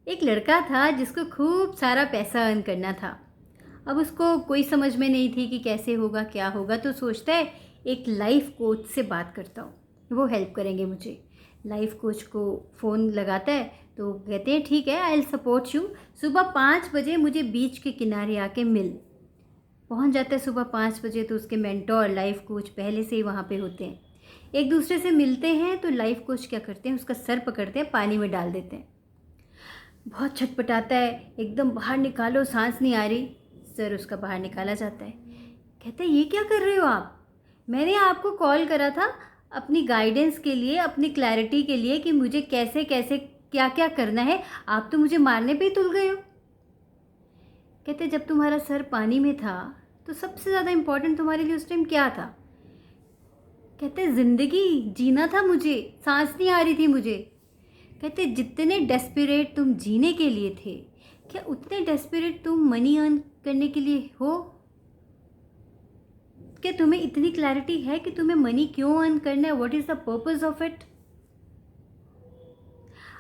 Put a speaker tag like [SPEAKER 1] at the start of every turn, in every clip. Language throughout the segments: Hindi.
[SPEAKER 1] एक लड़का था जिसको खूब सारा पैसा अर्न करना था। अब उसको कोई समझ में नहीं थी कि कैसे होगा क्या होगा, तो सोचता है एक लाइफ कोच से बात करता हूँ, वो हेल्प करेंगे मुझे। लाइफ कोच को फ़ोन लगाता है तो कहते हैं ठीक है, आई विल सपोर्ट यू। सुबह 5 बजे मुझे बीच के किनारे आके मिल। पहुँच जाता है सुबह 5 बजे, तो उसके मेंटोर लाइफ कोच पहले से ही वहाँ पे होते हैं। एक दूसरे से मिलते हैं तो लाइफ कोच क्या करते हैं, उसका सर पकड़ते हैं, पानी में डाल देते हैं। बहुत छटपटाता है, एकदम बाहर निकालो, सांस नहीं आ रही। सर उसका बाहर निकाला जाता है। कहते हैं ये क्या कर रहे हो आप? मैंने आपको कॉल करा था अपनी गाइडेंस के लिए, अपनी क्लैरिटी के लिए कि मुझे कैसे कैसे क्या क्या करना है। आप तो मुझे मारने पे ही तुल गए हो। कहते जब तुम्हारा सर पानी में था तो सबसे ज़्यादा इम्पोर्टेंट तुम्हारे लिए उस टाइम क्या था? कहते ज़िंदगी जीना था मुझे, सांस नहीं आ रही थी मुझे। कहते जितने डेस्परेट तुम जीने के लिए थे, क्या उतने डेस्परेट तुम मनी अर्न करने के लिए हो? क्या तुम्हें इतनी क्लैरिटी है कि तुम्हें मनी क्यों अर्न करना है? What is the purpose of it?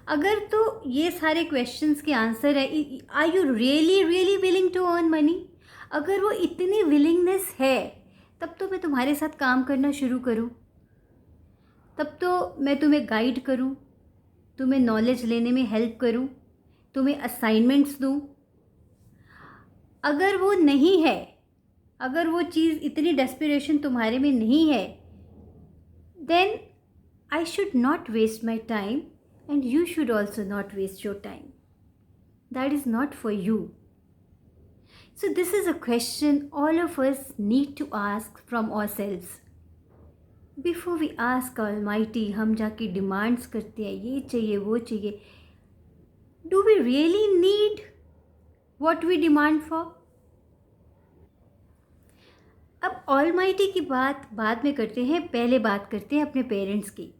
[SPEAKER 1] अगर तो ये सारे क्वेश्चंस के आंसर है, are you really really willing to earn money? अगर वो इतनी विलिंगनेस है, तब तो मैं तुम्हारे साथ काम करना शुरू करूँ। तब तो मैं तुम्हें गाइड करूँ, तुम्हें नॉलेज लेने में हेल्प करूँ, तुम्हें असाइनमेंट्स दूँ। अगर वो नहीं है, अगर वो चीज़, इतनी डेस्पिरेशन तुम्हारे में नहीं है, then I should not waste my time and you should also not waste your time. That is not for you. So this is a question all of us need to ask from ourselves. Before we ask Almighty, हम जाके डिमांड्स करते हैं, ये चाहिए वो चाहिए. Do we really need what we demand for? अब ऑलमाइटी की बात बाद में करते हैं, पहले बात करते हैं अपने पेरेंट्स की.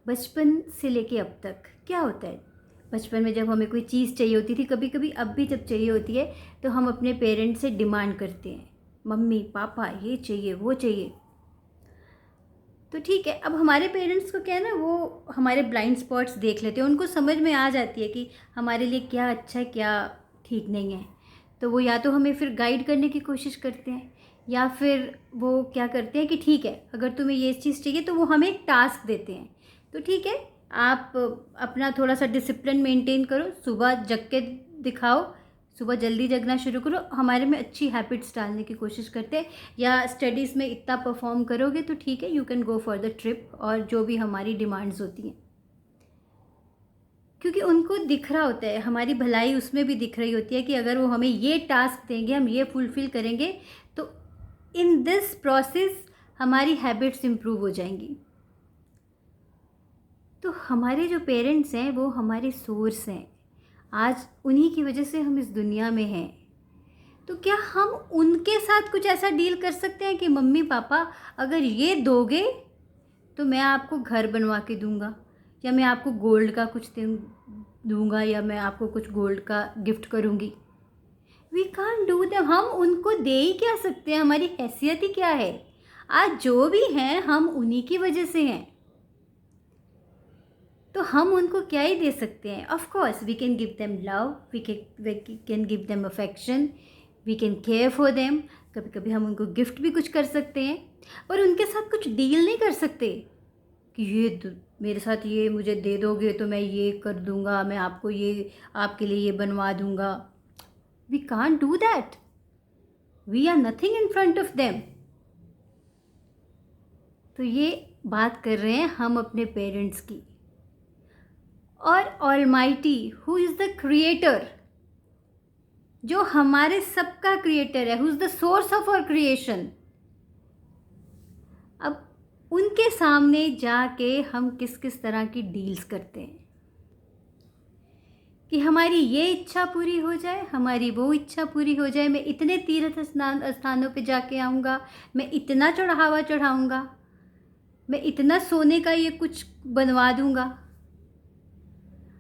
[SPEAKER 1] बचपन से लेके अब तक क्या होता है? बचपन में जब हमें कोई चीज़ चाहिए होती थी, कभी कभी अब भी जब चाहिए होती है, तो हम अपने पेरेंट्स से डिमांड करते हैं, मम्मी पापा ये चाहिए वो चाहिए. तो ठीक है, अब हमारे पेरेंट्स को क्या है ना, वो हमारे ब्लाइंड स्पॉट्स देख लेते हैं, उनको समझ में आ जाती है कि हमारे लिए क्या अच्छा है क्या ठीक नहीं है. तो वो या तो हमें फिर गाइड करने की कोशिश करते हैं, या फिर वो क्या करते हैं कि ठीक है, अगर तुम्हें ये चीज़ चाहिए तो वो हमें एक टास्क देते हैं. तो ठीक है, आप अपना थोड़ा सा डिसिप्लिन मेंटेन करो, सुबह जग के दिखाओ, सुबह जल्दी जगना शुरू करो, हमारे में अच्छी हैबिट्स डालने की कोशिश करते हैं. या स्टडीज़ में इतना परफॉर्म करोगे तो ठीक है, you can go for the trip, और जो भी हमारी डिमांड्स होती हैं. क्योंकि उनको दिख रहा होता है, हमारी भलाई उसमें भी दिख रही होती है कि अगर वो हमें ये टास्क देंगे, हम ये फुलफ़िल करेंगे, तो इन दिस प्रोसेस हमारी हैबिट्स इम्प्रूव हो जाएंगी. तो हमारे जो पेरेंट्स हैं वो हमारे सोर्स हैं. आज उन्हीं की वजह से हम इस दुनिया में हैं. तो क्या हम उनके साथ कुछ ऐसा डील कर सकते हैं कि मम्मी पापा अगर ये दोगे तो मैं आपको घर बनवा के दूंगा, या मैं आपको गोल्ड का कुछ दूंगा, या मैं आपको कुछ गोल्ड का गिफ्ट करूंगी? We can't do that. हम उनको दे ही क्या सकते हैं? हमारी हैसियत ही क्या है? आज जो भी हैं हम उन्हीं की वजह से हैं. तो हम उनको क्या ही दे सकते हैं? Of course we can give them love, we can give them affection, we can care for them. कभी कभी हम उनको गिफ्ट भी कुछ कर सकते हैं, पर उनके साथ कुछ डील नहीं कर सकते कि ये मेरे साथ ये मुझे दे दोगे तो मैं ये कर दूंगा, मैं आपको ये, आपके लिए ये बनवा दूंगा. We can't do that. We are nothing in front of them. तो ये बात कर रहे हैं हम अपने पेरेंट्स की. और almighty who is the creator, जो हमारे सबका क्रिएटर है, who is the source of our creation. अब उनके सामने जाके हम किस किस तरह की डील्स करते हैं कि हमारी ये इच्छा पूरी हो जाए, हमारी वो इच्छा पूरी हो जाए, मैं इतने तीर्थ स्थानों पे जाके आऊँगा, मैं इतना चढ़ावा चढ़ाऊँगा, मैं इतना सोने का ये कुछ बनवा दूँगा.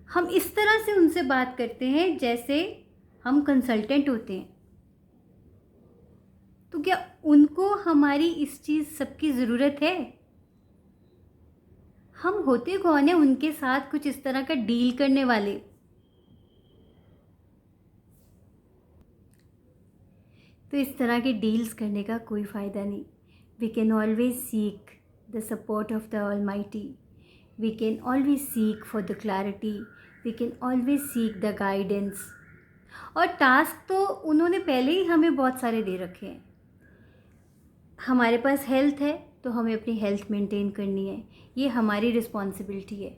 [SPEAKER 1] हम इस तरह से उनसे बात करते हैं जैसे हम कंसल्टेंट होते हैं. तो क्या उनको हमारी इस चीज़ सबकी ज़रूरत है? हम होते कौन है उनके साथ कुछ इस तरह का डील करने वाले? तो इस तरह के डील्स करने का कोई फ़ायदा नहीं. We can always seek the support of the almighty. We can always seek for the clarity. We can always seek the guidance. और टास्क तो उन्होंने पहले ही हमें बहुत सारे दे रखे हैं. हमारे पास हेल्थ है तो हमें अपनी हेल्थ मेंटेन करनी है, ये हमारी रिस्पॉन्सिबिलिटी है.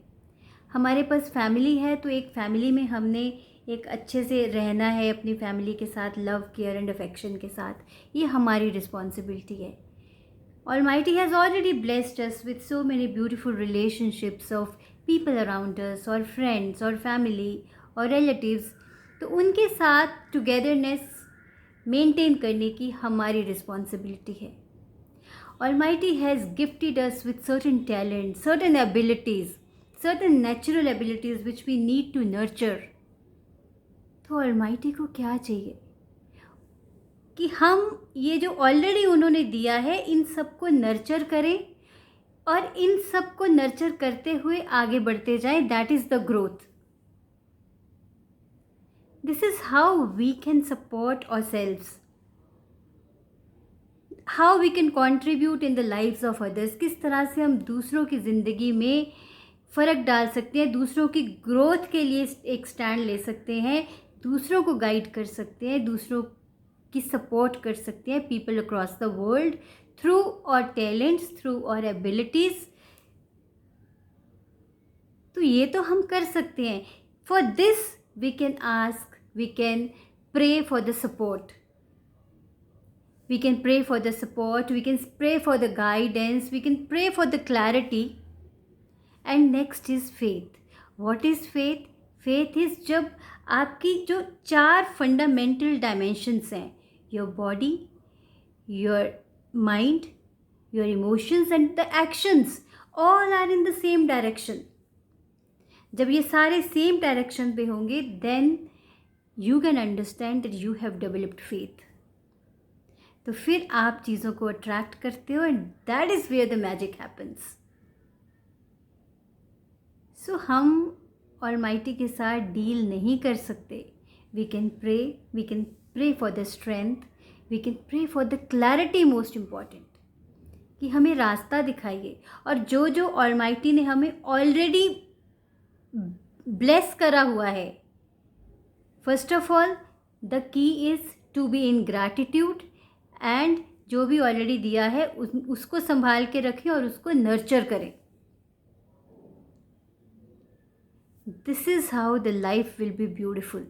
[SPEAKER 1] हमारे पास फैमिली है तो एक फैमिली में हमने एक अच्छे से रहना है अपनी फैमिली के साथ, लव, केयर एंड अफेक्शन के साथ, ये हमारी रिस्पॉन्सिबिलिटी है. Almighty has already blessed us with so many beautiful relationships of people around us, or friends, or family, or relatives. तो उनके साथ togetherness maintain करने की हमारी responsibility है. Almighty has gifted us with certain talents, certain abilities, certain natural abilities which we need to nurture. तो Almighty को क्या चाहिए कि हम ये जो ऑलरेडी उन्होंने दिया है इन सबको नर्चर करें और इन सबको नर्चर करते हुए आगे बढ़ते जाएं. That is the growth. This is how we can support ourselves, how we can contribute in the lives of others. किस तरह से हम दूसरों की ज़िंदगी में फ़र्क डाल सकते हैं, दूसरों की ग्रोथ के लिए एक स्टैंड ले सकते हैं, दूसरों को गाइड कर सकते हैं, दूसरों की सपोर्ट कर सकते हैं, people across the world, through our talents, through our abilities. तो ये तो हम कर सकते हैं. For this we can ask, we can pray for the support. We can pray for the support, we can pray for the guidance, we can pray for the clarity. And next is faith. What is faith? Faith is जब आपकी जो 4 फंडामेंटल डायमेंशंस हैं, your body, your mind, your emotions and the actions all are in the same direction. जब ये सारे सेम डायरेक्शन पे होंगे then you can understand that you have developed faith. तो फिर आप चीज़ों को अट्रैक्ट करते हो and that is where the magic happens. So हम Almighty के साथ डील नहीं कर सकते. We can pray for the strength, we can pray for the clarity, most important, कि हमें रास्ता दिखाइए. और जो जो ऑलमाइटी ने हमें ऑलरेडी ब्लेस करा हुआ है, first of all the key is to be in gratitude. And जो भी ऑलरेडी दिया है उसको संभाल के रखें और उसको नर्चर करें. This is how the life will be beautiful.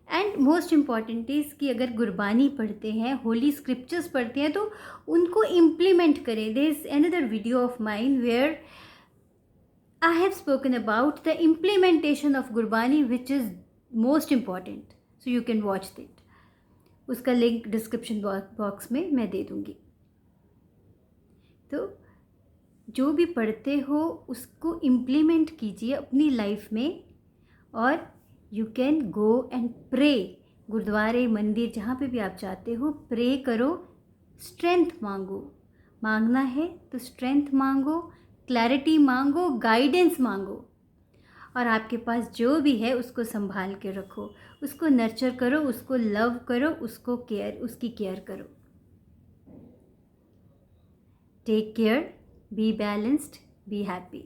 [SPEAKER 1] And most important is कि अगर गुरबानी पढ़ते हैं, होली स्क्रिप्चर्स पढ़ते हैं, तो उनको इम्प्लीमेंट करें. There is another video of mine where I have spoken about the implementation of Gurbani which is most important. So you can watch that. उसका लिंक डिस्क्रिप्शन बॉक्स में मैं दे दूँगी. तो जो भी पढ़ते हो उसको इम्प्लीमेंट कीजिए अपनी लाइफ में. और you can go and pray. गुरुद्वारे, मंदिर, जहाँ पे भी आप जाते हो, प्रे करो, स्ट्रेंथ मांगो. मांगना है तो स्ट्रेंथ मांगो, क्लैरिटी मांगो, गाइडेंस मांगो. और आपके पास जो भी है उसको संभाल के रखो, उसको नर्चर करो, उसको लव करो, उसकी केयर करो. Take care, be balanced, be happy.